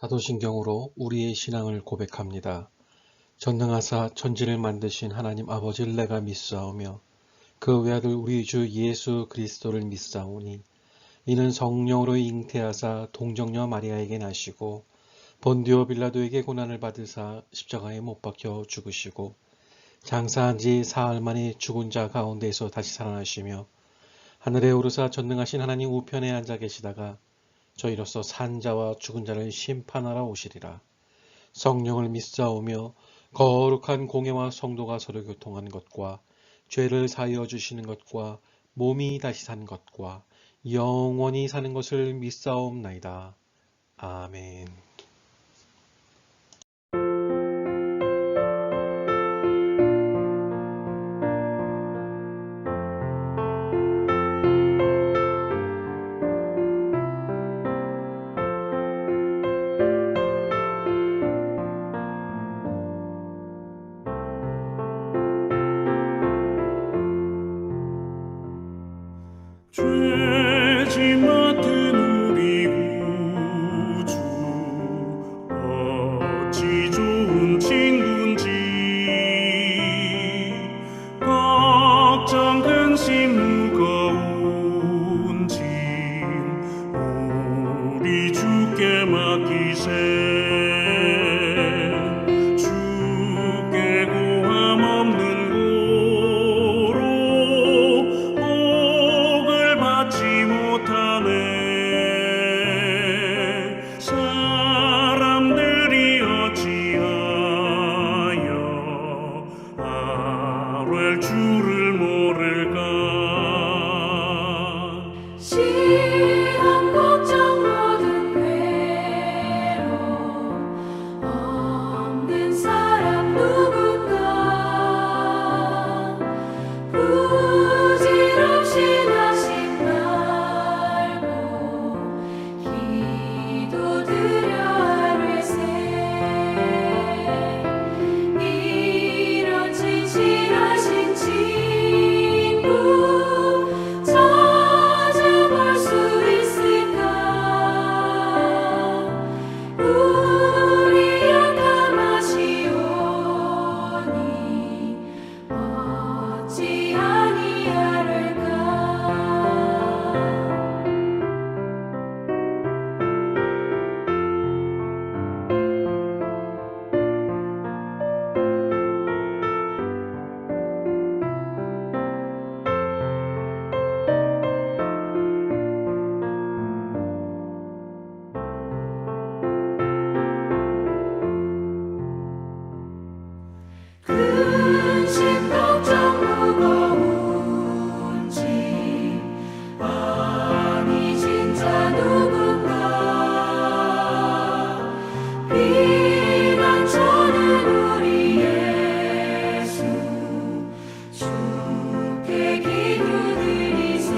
사도신경으로 우리의 신앙을 고백합니다. 전능하사 천지를 만드신 하나님 아버지를 내가 믿사오며 그 외아들 우리 주 예수 그리스도를 믿사오니 이는 성령으로 잉태하사 동정녀 마리아에게 나시고 본디오 빌라도에게 고난을 받으사 십자가에 못 박혀 죽으시고 장사한 지 사흘 만에 죽은 자 가운데서 다시 살아나시며 하늘에 오르사 전능하신 하나님 우편에 앉아 계시다가 저희로서 산 자와 죽은 자를 심판하러 오시리라. 성령을 믿사오며 거룩한 공예와 성도가 서로 교통하는 것과 죄를 사하여 주시는 것과 몸이 다시 사는 것과 영원히 사는 것을 믿사옵나이다. 아멘. 죄짐 맡은 우리 구주 어찌 좋은 친구인지 걱정 근심 무거운 짐 우리 주께 맡기세 주께 고함 없는 받지 못하네. 사람들이 어찌하여 아뢰 주를 모를까. 시험 걱정 모든 괴로움 없는 사람 누군가 부질없이 근심 걱정 무거운 짐 많이 진 자 누군가 비난 저는 우리 예수 주께 기도드리세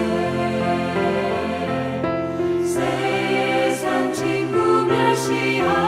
세상 친구 멸시하고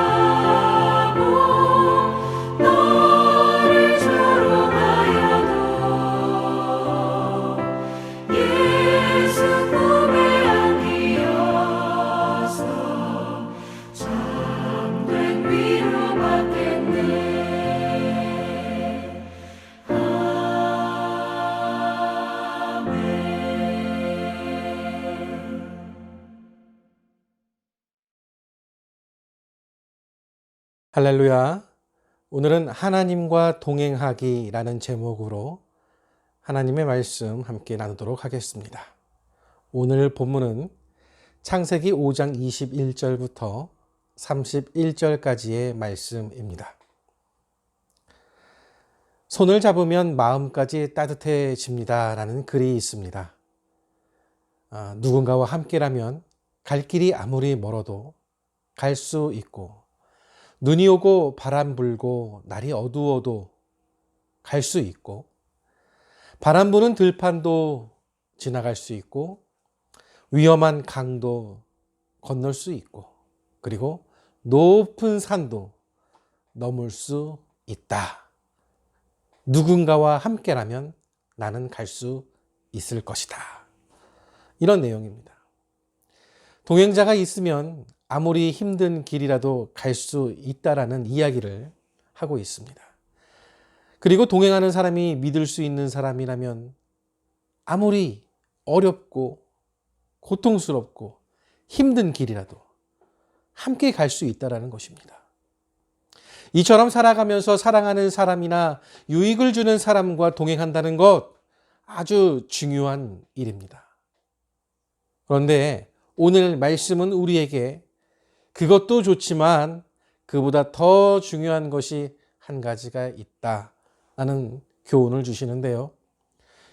할렐루야. 오늘은 하나님과 동행하기라는 제목으로 하나님의 말씀 함께 나누도록 하겠습니다. 오늘 본문은 창세기 5장 21절부터 31절까지의 말씀입니다. 손을 잡으면 마음까지 따뜻해집니다 라는 글이 있습니다. 누군가와 함께라면 갈 길이 아무리 멀어도 갈 수 있고 눈이 오고 바람 불고 날이 어두워도 갈 수 있고 바람 부는 들판도 지나갈 수 있고 위험한 강도 건널 수 있고 그리고 높은 산도 넘을 수 있다. 누군가와 함께라면 나는 갈 수 있을 것이다. 이런 내용입니다. 동행자가 있으면 아무리 힘든 길이라도 갈 수 있다라는 이야기를 하고 있습니다. 그리고 동행하는 사람이 믿을 수 있는 사람이라면 아무리 어렵고 고통스럽고 힘든 길이라도 함께 갈 수 있다라는 것입니다. 이처럼 살아가면서 사랑하는 사람이나 유익을 주는 사람과 동행한다는 것 아주 중요한 일입니다. 그런데 오늘 말씀은 우리에게 그것도 좋지만 그보다 더 중요한 것이 한 가지가 있다라는 교훈을 주시는데요.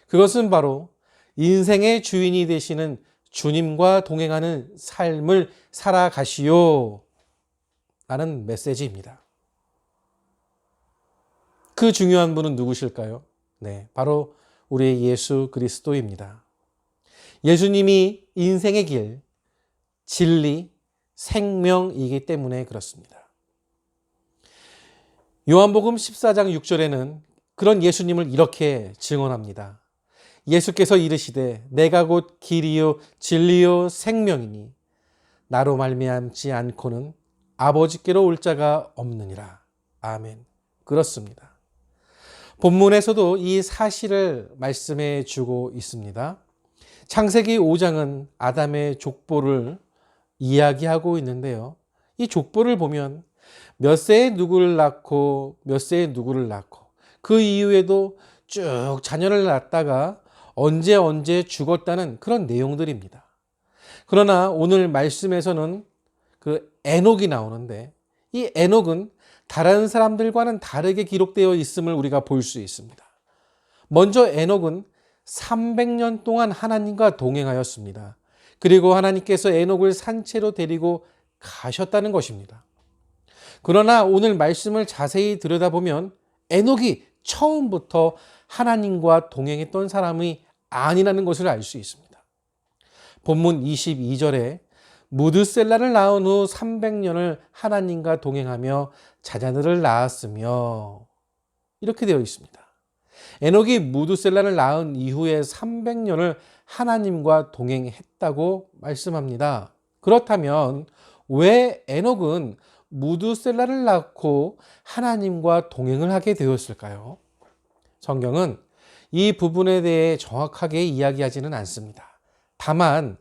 그것은 바로 인생의 주인이 되시는 주님과 동행하는 삶을 살아가시오 라는 메시지입니다. 그 중요한 분은 누구실까요? 네, 바로 우리의 예수 그리스도입니다. 예수님이 인생의 길, 진리, 생명이기 때문에 그렇습니다. 요한복음 14장 6절에는 그런 예수님을 이렇게 증언합니다. 예수께서 이르시되 내가 곧 길이요 진리요 생명이니 나로 말미암지 않고는 아버지께로 올 자가 없느니라. 아멘. 그렇습니다. 본문에서도 이 사실을 말씀해 주고 있습니다. 창세기 5장은 아담의 족보를 이야기하고 있는데요. 이 족보를 보면 몇 세에 누구를 낳고 몇 세에 누구를 낳고 그 이후에도 쭉 자녀를 낳다가 언제 죽었다는 그런 내용들입니다. 그러나 오늘 말씀에서는 그 에녹이 나오는데 이 에녹은 다른 사람들과는 다르게 기록되어 있음을 우리가 볼 수 있습니다. 먼저 에녹은 300년 동안 하나님과 동행하였습니다. 그리고 하나님께서 에녹을 산채로 데리고 가셨다는 것입니다. 그러나 오늘 말씀을 자세히 들여다보면 에녹이 처음부터 하나님과 동행했던 사람이 아니라는 것을 알 수 있습니다. 본문 22절에 무드셀라를 낳은 후 300년을 하나님과 동행하며 자녀들을 낳았으며 이렇게 되어 있습니다. 에녹이 무드셀라를 낳은 이후에 300년을 하나님과 동행했다고 말씀합니다. 그렇다면 왜 에녹은 무드셀라를 낳고 하나님과 동행을 하게 되었을까요? 성경은 이 부분에 대해 정확하게 이야기하지는 않습니다. 다만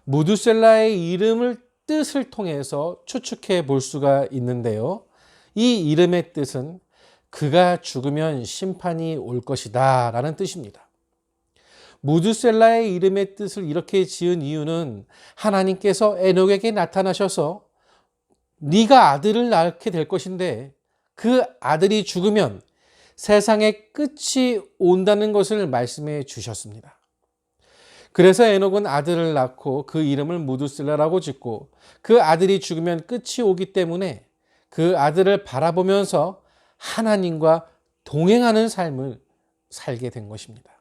무드셀라의 이름을 뜻을 통해서 추측해 볼 수가 있는데요. 이 이름의 뜻은 그가 죽으면 심판이 올 것이다 라는 뜻입니다. 무드셀라의 이름의 뜻을 이렇게 지은 이유는 하나님께서 에녹에게 나타나셔서 네가 아들을 낳게 될 것인데 그 아들이 죽으면 세상의 끝이 온다는 것을 말씀해 주셨습니다. 그래서 에녹은 아들을 낳고 그 이름을 무드셀라라고 짓고 그 아들이 죽으면 끝이 오기 때문에 그 아들을 바라보면서 하나님과 동행하는 삶을 살게 된 것입니다.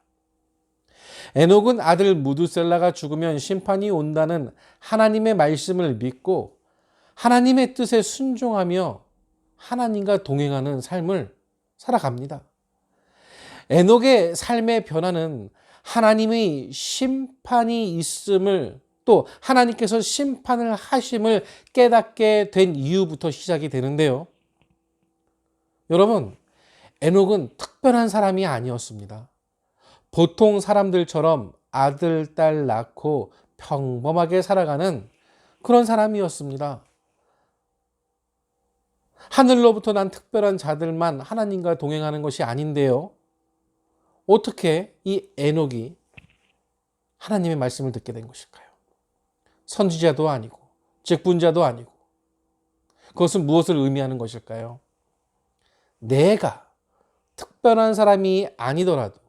에녹은 아들 무드셀라가 죽으면 심판이 온다는 하나님의 말씀을 믿고 하나님의 뜻에 순종하며 하나님과 동행하는 삶을 살아갑니다. 에녹의 삶의 변화는 하나님의 심판이 있음을 또 하나님께서 심판을 하심을 깨닫게 된 이후부터 시작이 되는데요. 여러분, 에녹은 특별한 사람이 아니었습니다. 보통 사람들처럼 아들, 딸 낳고 평범하게 살아가는 그런 사람이었습니다. 하늘로부터 난 특별한 자들만 하나님과 동행하는 것이 아닌데요. 어떻게 이 에녹이 하나님의 말씀을 듣게 된 것일까요? 선지자도 아니고 직분자도 아니고 그것은 무엇을 의미하는 것일까요? 내가 특별한 사람이 아니더라도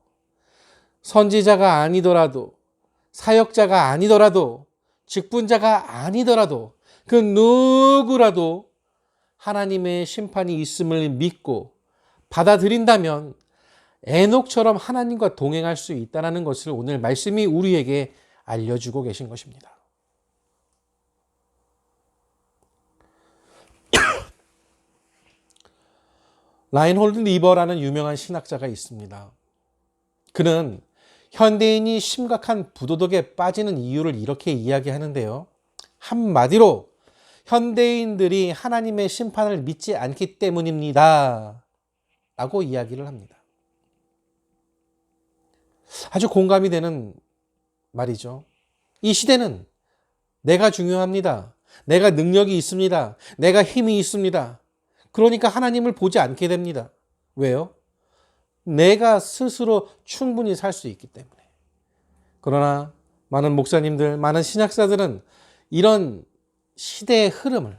선지자가 아니더라도 사역자가 아니더라도 직분자가 아니더라도 그 누구라도 하나님의 심판이 있음을 믿고 받아들인다면 에녹처럼 하나님과 동행할 수 있다는 것을 오늘 말씀이 우리에게 알려주고 계신 것입니다. 라인홀드 리버라는 유명한 신학자가 있습니다. 그는 현대인이 심각한 부도덕에 빠지는 이유를 이렇게 이야기하는데요. 한마디로 현대인들이 하나님의 심판을 믿지 않기 때문입니다. 라고 이야기를 합니다. 아주 공감이 되는 말이죠. 이 시대는 내가 중요합니다. 내가 능력이 있습니다. 내가 힘이 있습니다. 그러니까 하나님을 보지 않게 됩니다. 왜요? 내가 스스로 충분히 살 수 있기 때문에. 그러나 많은 목사님들, 많은 신학자들은 이런 시대의 흐름을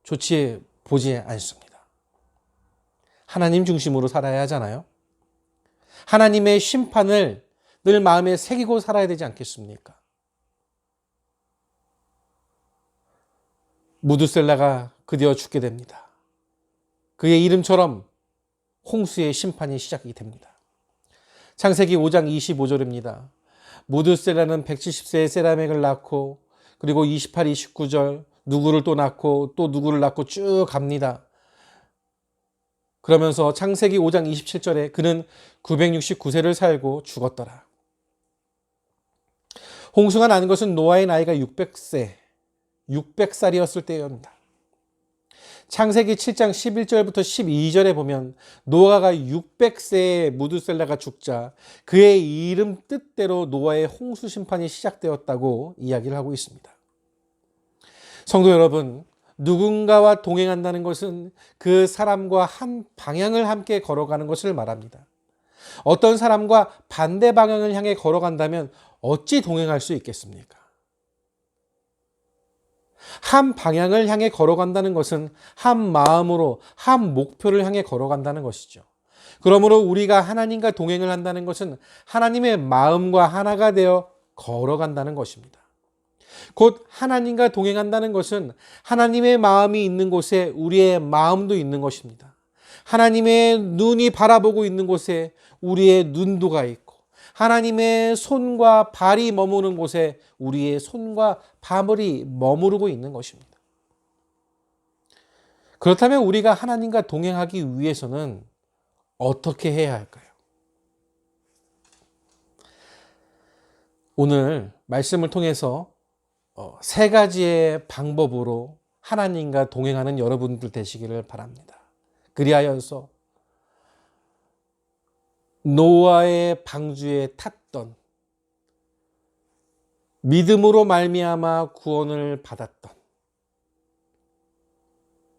좋지 보지 않습니다. 하나님 중심으로 살아야 하잖아요. 하나님의 심판을 늘 마음에 새기고 살아야 되지 않겠습니까? 무드셀라가 드디어 죽게 됩니다. 그의 이름처럼 홍수의 심판이 시작이 됩니다. 창세기 5장 25절입니다. 무드셀라는 170세에 세라멕을 낳고 그리고 28, 29절 누구를 또 낳고 또 누구를 낳고 쭉 갑니다. 그러면서 창세기 5장 27절에 그는 969세를 살고 죽었더라. 홍수가 난 것은 노아의 나이가 600살이었을 때입니다. 창세기 7장 11절부터 12절에 보면 노아가 600세에 무드셀라가 죽자 그의 이름 뜻대로 노아의 홍수 심판이 시작되었다고 이야기를 하고 있습니다. 성도 여러분, 누군가와 동행한다는 것은 그 사람과 한 방향을 함께 걸어가는 것을 말합니다. 어떤 사람과 반대 방향을 향해 걸어간다면 어찌 동행할 수 있겠습니까? 한 방향을 향해 걸어간다는 것은 한 마음으로 한 목표를 향해 걸어간다는 것이죠. 그러므로 우리가 하나님과 동행을 한다는 것은 하나님의 마음과 하나가 되어 걸어간다는 것입니다. 곧 하나님과 동행한다는 것은 하나님의 마음이 있는 곳에 우리의 마음도 있는 것입니다. 하나님의 눈이 바라보고 있는 곳에 우리의 눈도가 있고 하나님의 손과 발이 머무는 곳에 우리의 손과 발이 머무르고 있는 것입니다. 그렇다면 우리가 하나님과 동행하기 위해서는 어떻게 해야 할까요? 오늘 말씀을 통해서 세 가지의 방법으로 하나님과 동행하는 여러분들 되시기를 바랍니다. 그리하여서 노아의 방주에 탔던 믿음으로 말미암아 구원을 받았던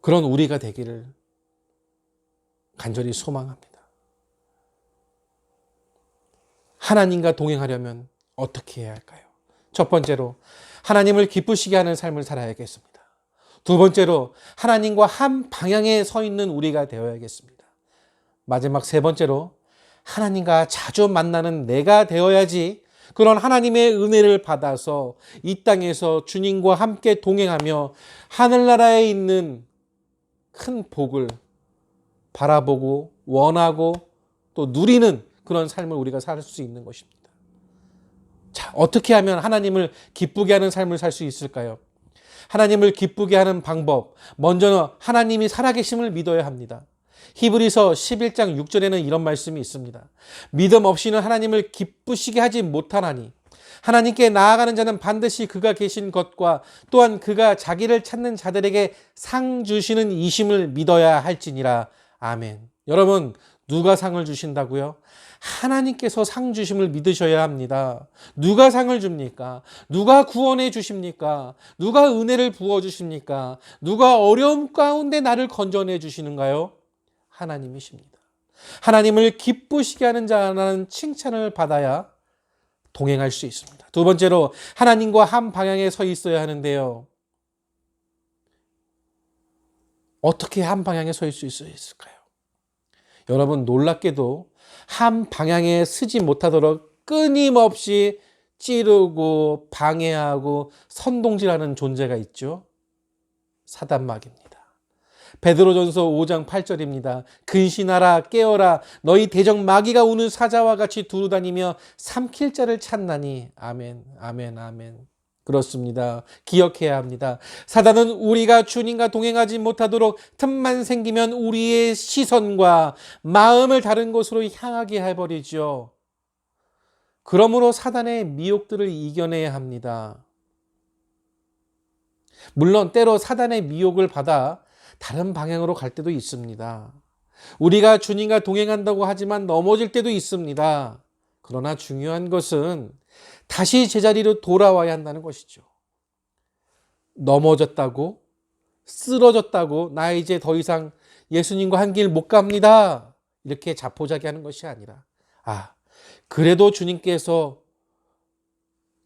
그런 우리가 되기를 간절히 소망합니다. 하나님과 동행하려면 어떻게 해야 할까요? 첫 번째로 하나님을 기쁘시게 하는 삶을 살아야겠습니다. 두 번째로 하나님과 한 방향에 서 있는 우리가 되어야겠습니다. 마지막 세 번째로 하나님과 자주 만나는 내가 되어야지 그런 하나님의 은혜를 받아서 이 땅에서 주님과 함께 동행하며 하늘나라에 있는 큰 복을 바라보고 원하고 또 누리는 그런 삶을 우리가 살 수 있는 것입니다. 자, 어떻게 하면 하나님을 기쁘게 하는 삶을 살 수 있을까요? 하나님을 기쁘게 하는 방법, 먼저는 하나님이 살아계심을 믿어야 합니다. 히브리서 11장 6절에는 이런 말씀이 있습니다. 믿음 없이는 하나님을 기쁘시게 하지 못하나니 하나님께 나아가는 자는 반드시 그가 계신 것과 또한 그가 자기를 찾는 자들에게 상 주시는 이심을 믿어야 할지니라. 아멘. 여러분, 누가 상을 주신다고요? 하나님께서 상 주심을 믿으셔야 합니다. 누가 상을 줍니까? 누가 구원해 주십니까? 누가 은혜를 부어 주십니까? 누가 어려움 가운데 나를 건져내 주시는가요? 하나님이십니다. 하나님을 기쁘시게 하는 자라는 칭찬을 받아야 동행할 수 있습니다. 두 번째로 하나님과 한 방향에 서 있어야 하는데요. 어떻게 한 방향에 서 있을 수 있을까요? 여러분, 놀랍게도 한 방향에 서지 못하도록 끊임없이 찌르고 방해하고 선동질하는 존재가 있죠. 사단마귀입니다. 베드로전서 5장 8절입니다. 근신하라 깨어라 너희 대적 마귀가 우는 사자와 같이 두루다니며 삼킬 자를 찾나니. 아멘, 아멘, 아멘. 그렇습니다. 기억해야 합니다. 사단은 우리가 주님과 동행하지 못하도록 틈만 생기면 우리의 시선과 마음을 다른 곳으로 향하게 해버리죠. 그러므로 사단의 미혹들을 이겨내야 합니다. 물론 때로 사단의 미혹을 받아 다른 방향으로 갈 때도 있습니다. 우리가 주님과 동행한다고 하지만 넘어질 때도 있습니다. 그러나 중요한 것은 다시 제자리로 돌아와야 한다는 것이죠. 넘어졌다고, 쓰러졌다고, 나 이제 더 이상 예수님과 한 길 못 갑니다, 이렇게 자포자기하는 것이 아니라, 그래도 주님께서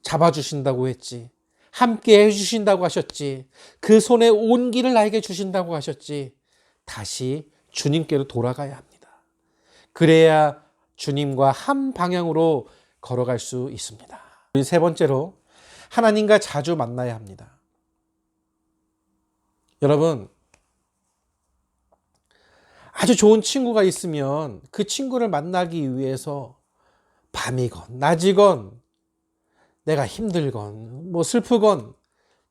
잡아주신다고 했지, 함께 해주신다고 하셨지, 그 손에 온기를 나에게 주신다고 하셨지, 다시 주님께로 돌아가야 합니다. 그래야 주님과 한 방향으로 걸어갈 수 있습니다. 세 번째로, 하나님과 자주 만나야 합니다. 여러분, 아주 좋은 친구가 있으면 그 친구를 만나기 위해서 밤이건 낮이건 내가 힘들건 슬프건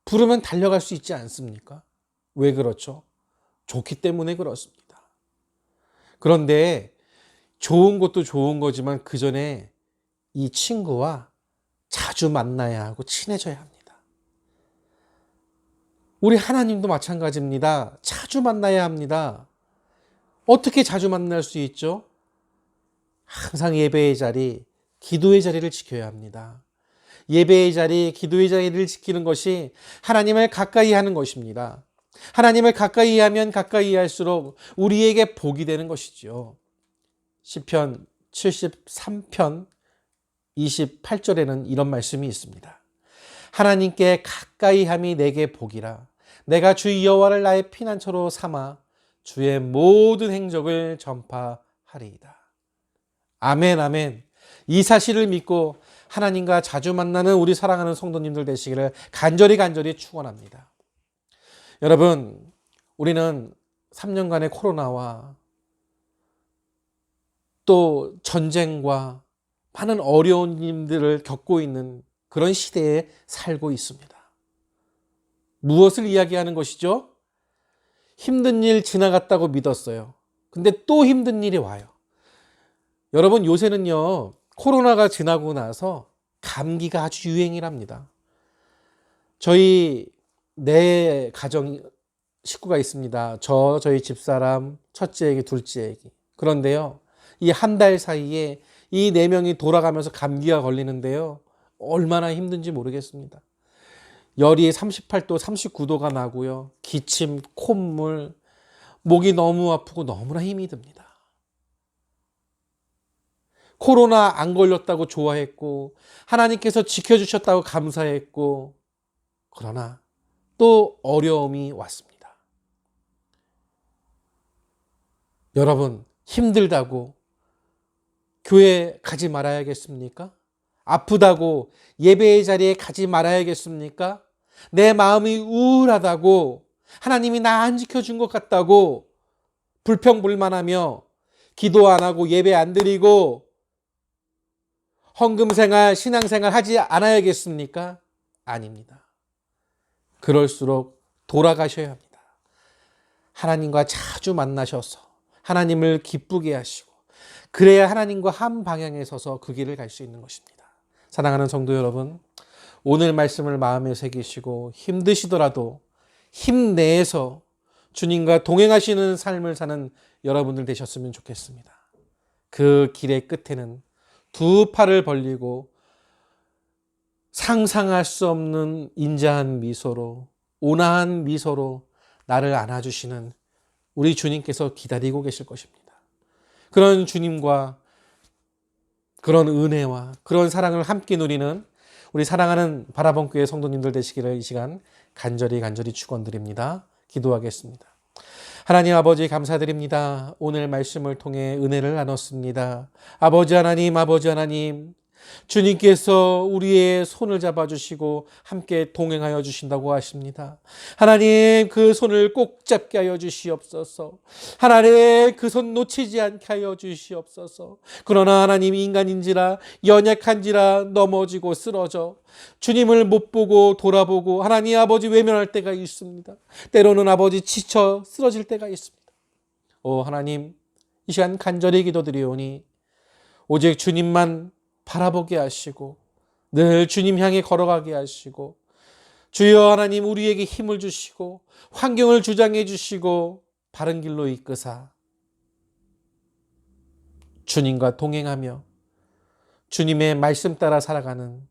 부르면 달려갈 수 있지 않습니까? 왜 그렇죠? 좋기 때문에 그렇습니다. 그런데 좋은 것도 좋은 거지만 그 전에 이 친구와 자주 만나야 하고 친해져야 합니다. 우리 하나님도 마찬가지입니다. 자주 만나야 합니다. 어떻게 자주 만날 수 있죠? 항상 예배의 자리, 기도의 자리를 지켜야 합니다. 예배의 자리, 기도의 자리를 지키는 것이 하나님을 가까이 하는 것입니다. 하나님을 가까이 하면 가까이 할수록 우리에게 복이 되는 것이죠. 시편 73편 28절에는 이런 말씀이 있습니다. 하나님께 가까이 함이 내게 복이라. 내가 주 여호와를 나의 피난처로 삼아 주의 모든 행적을 전파하리이다. 아멘, 아멘. 이 사실을 믿고 하나님과 자주 만나는 우리 사랑하는 성도님들 되시기를 간절히 축원합니다. 여러분, 우리는 3년간의 코로나와 또 전쟁과 많은 어려운 일들을 겪고 있는 그런 시대에 살고 있습니다. 무엇을 이야기하는 것이죠? 힘든 일 지나갔다고 믿었어요. 근데 또 힘든 일이 와요. 여러분, 요새는요, 코로나가 지나고 나서 감기가 아주 유행이랍니다. 저희 네 가정 식구가 있습니다. 저희 집사람, 첫째 애기, 둘째 애기. 그런데요, 이 한 달 사이에 이 네 명이 돌아가면서 감기가 걸리는데요, 얼마나 힘든지 모르겠습니다. 열이 38도, 39도가 나고요, 기침, 콧물, 목이 너무 아프고 너무나 힘이 듭니다. 코로나 안 걸렸다고 좋아했고 하나님께서 지켜주셨다고 감사했고, 그러나 또 어려움이 왔습니다. 여러분, 힘들다고 교회 가지 말아야겠습니까? 아프다고 예배의 자리에 가지 말아야겠습니까? 내 마음이 우울하다고, 하나님이 나 안 지켜준 것 같다고 불평불만하며 기도 안 하고 예배 안 드리고 헌금생활, 신앙생활 하지 않아야겠습니까? 아닙니다. 그럴수록 돌아가셔야 합니다. 하나님과 자주 만나셔서 하나님을 기쁘게 하시고, 그래야 하나님과 한 방향에 서서 그 길을 갈 수 있는 것입니다. 사랑하는 성도 여러분, 오늘 말씀을 마음에 새기시고 힘드시더라도 힘내서 주님과 동행하시는 삶을 사는 여러분들 되셨으면 좋겠습니다. 그 길의 끝에는 두 팔을 벌리고 상상할 수 없는 인자한 미소로, 온화한 미소로 나를 안아주시는 우리 주님께서 기다리고 계실 것입니다. 그런 주님과 그런 은혜와 그런 사랑을 함께 누리는 우리 사랑하는 바라본 교회 성도님들 되시기를 이 시간 간절히 축원드립니다. 기도하겠습니다. 하나님 아버지, 감사드립니다. 오늘 말씀을 통해 은혜를 나눴습니다. 아버지 하나님, 주님께서 우리의 손을 잡아주시고 함께 동행하여 주신다고 하십니다. 하나님, 그 손을 꼭 잡게 하여 주시옵소서. 하나님, 그 손 놓치지 않게 하여 주시옵소서. 그러나 하나님, 인간인지라 연약한지라 넘어지고 쓰러져 주님을 못 보고 돌아보고 하나님 아버지 외면할 때가 있습니다. 때로는 아버지 지쳐 쓰러질 때가 있습니다. 오 하나님, 이 시간 간절히 기도드리오니 오직 주님만 바라보게 하시고 늘 주님 향해 걸어가게 하시고 주여 하나님, 우리에게 힘을 주시고 환경을 주장해 주시고 바른 길로 이끄사 주님과 동행하며 주님의 말씀 따라 살아가는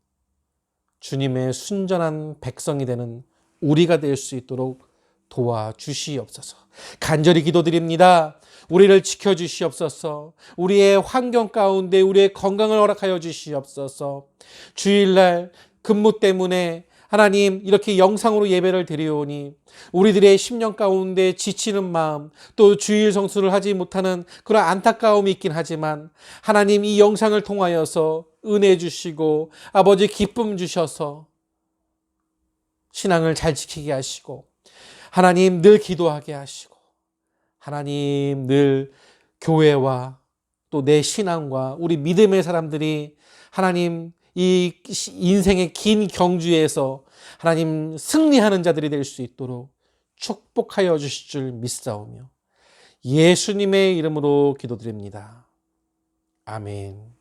주님의 순전한 백성이 되는 우리가 될 수 있도록 도와주시옵소서. 간절히 기도드립니다. 우리를 지켜주시옵소서. 우리의 환경 가운데 우리의 건강을 허락하여 주시옵소서. 주일날 근무 때문에 하나님 이렇게 영상으로 예배를 드리오니 우리들의 심령 가운데 지치는 마음, 또 주일 성수를 하지 못하는 그런 안타까움이 있긴 하지만 하나님, 이 영상을 통하여서 은혜 주시고 아버지 기쁨 주셔서 신앙을 잘 지키게 하시고 하나님 늘 기도하게 하시고 하나님 늘 교회와 또 내 신앙과 우리 믿음의 사람들이 하나님 이 인생의 긴 경주에서 하나님 승리하는 자들이 될 수 있도록 축복하여 주실 줄 믿사오며 예수님의 이름으로 기도드립니다. 아멘.